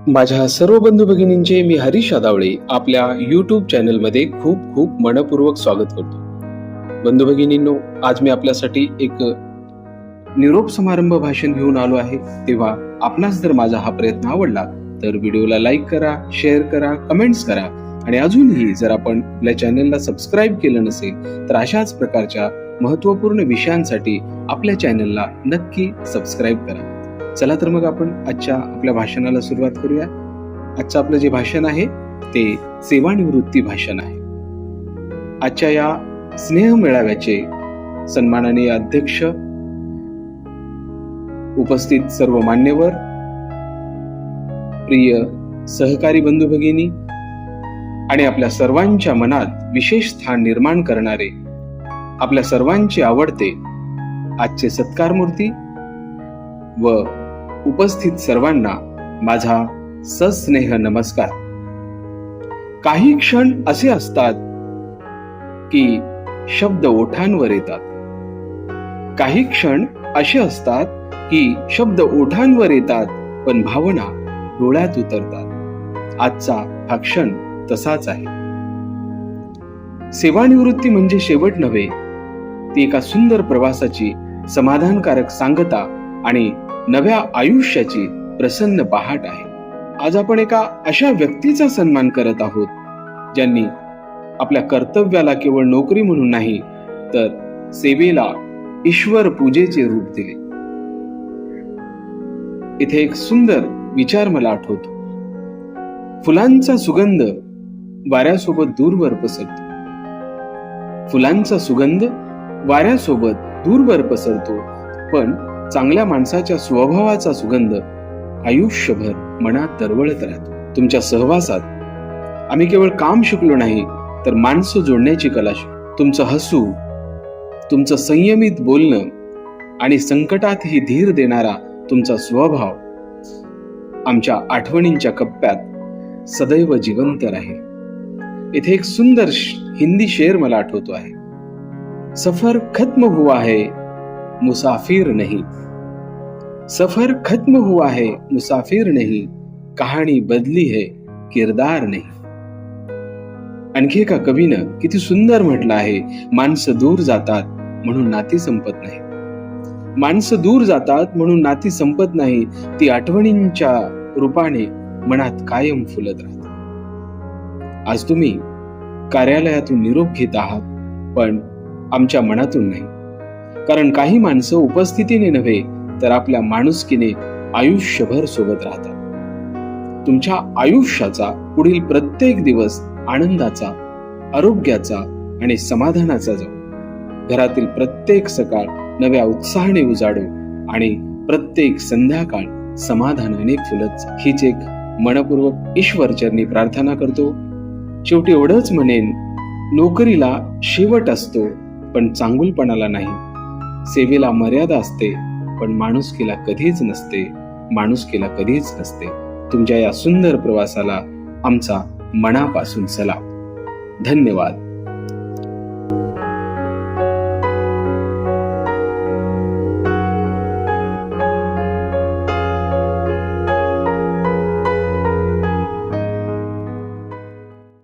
माझ्या सर्व बंधू भगिनींचे मी हरीश आदावळे आपल्या YouTube चॅनलमध्ये खूप खूप मनपूर्वक स्वागत करतो. बंधू भगिनींनो, आज मी आपल्यासाठी एक निरोप समारंभ भाषण घेऊन आलो आहे. तेव्हा आपणास जर माझा हा प्रयत्न आवडला तर व्हिडिओला लाईक करा, शेअर करा, कमेंट्स करा आणि अजूनही जर आपण आपल्या चॅनलला सबस्क्राईब केलं नसेल तर अशाच प्रकारच्या महत्त्वपूर्ण विषयांसाठी आपल्या चॅनलला नक्की सबस्क्राईब करा. चला तर मग आपण आजच्या आपल्या भाषणाला सुरुवात करूया. आजचं आपलं जे भाषण आहे ते सेवानिवृत्ती भाषण आहे. आजच्या या स्नेह मेळाव्याचे सन्माननीय अध्यक्ष, उपस्थित सर्व मान्यवर, प्रिय सहकारी बंधू भगिनी आणि आपल्या सर्वांच्या मनात विशेष स्थान निर्माण करणारे, आपल्या सर्वांचे आवडते आजचे सत्कारमूर्ती व उपस्थित सर्वांना माझा सस्नेह नमस्कार. काही क्षण असे असतात की शब्द ओठांवर येतात. काही क्षण असे असतात की शब्द ओठांवर येतात पण भावना डोळ्यात उतरतात. आजचा हा क्षण तसाच आहे. सेवानिवृत्ती म्हणजे शेवट नव्हे, ती एका सुंदर प्रवासाची समाधानकारक सांगता आणि नव्या आयुष्याची प्रसन्न पहाट आहे. आज आपण एका अशा व्यक्तीचा सन्मान करत आहोत ज्यांनी आपल्या कर्तव्याला केवळ नोकरी म्हणून नाही तर सेवेला ईश्वर पूजेचे रूप दिले. इथे एक सुंदर विचार मला आठवतो. फुलांचा सुगंध वाऱ्यासोबत दूरवर पसरतो. फुलांचा सुगंध वाऱ्यासोबत दूरवर पसरतो, पण चांगल्या माणसाच्या स्वभावाचा सुगंध आयुष्यभर मनात दरवळत राहतो. तुमच्या सहवासात आम्ही केवळ काम शिकलो नाही तर माणसं जोडण्याची कला शिकलो. तुमचं हसू, तुमचं संयमित बोलणं आणि संकटातही धीर देणारा तुमचा स्वभाव आमच्या आठवणींच्या कप्प्यात सदैव जिवंत राहील. इथे एक सुंदर हिंदी शेर मला आठवतो आहे. सफर खत्म हुआ है मुसाफिर नहीं, सफर खत्म हुआ है मुसाफिर नहीं, कहाणी बदली है किरदार नहीं. आणखी एका कवीनं किती सुंदर म्हटलं आहे, माणसं दूर जातात म्हणून नाती संपत नाही. माणसं दूर जातात म्हणून नाती संपत नाही, ती आठवणींच्या रूपाने मनात कायम फुलत राहतात. आज तुम्ही कार्यालयातून निरोप घेत आहात पण आमच्या मनातून नाही. कारण काही माणसं उपस्थितीने नव्हे तर आपल्या माणुसकीने आयुष्यभर सोबत राहतात. तुमच्या आयुष्याचा पुढील प्रत्येक दिवस आनंदाचा, आरोग्याचा आणि समाधानाचा जाऊ. घरातील प्रत्येक सकाळ नव्या उत्साहाने उजाडो आणि प्रत्येक संध्याकाळ समाधानाने फुलत जा. हीच एक मनपूर्वक ईश्वरचरणी प्रार्थना करतो. शेवटी एवढंच म्हणेन, नोकरीला शेवट असतो पण चांगुलपणाला नाही. सेवेला मर्यादा असते पण माणुसकीला कधीच नसते, माणुसकीला कधीच नसते. तुमच्या या सुंदर प्रवासाला आमचा मनापासून सलाम. धन्यवाद.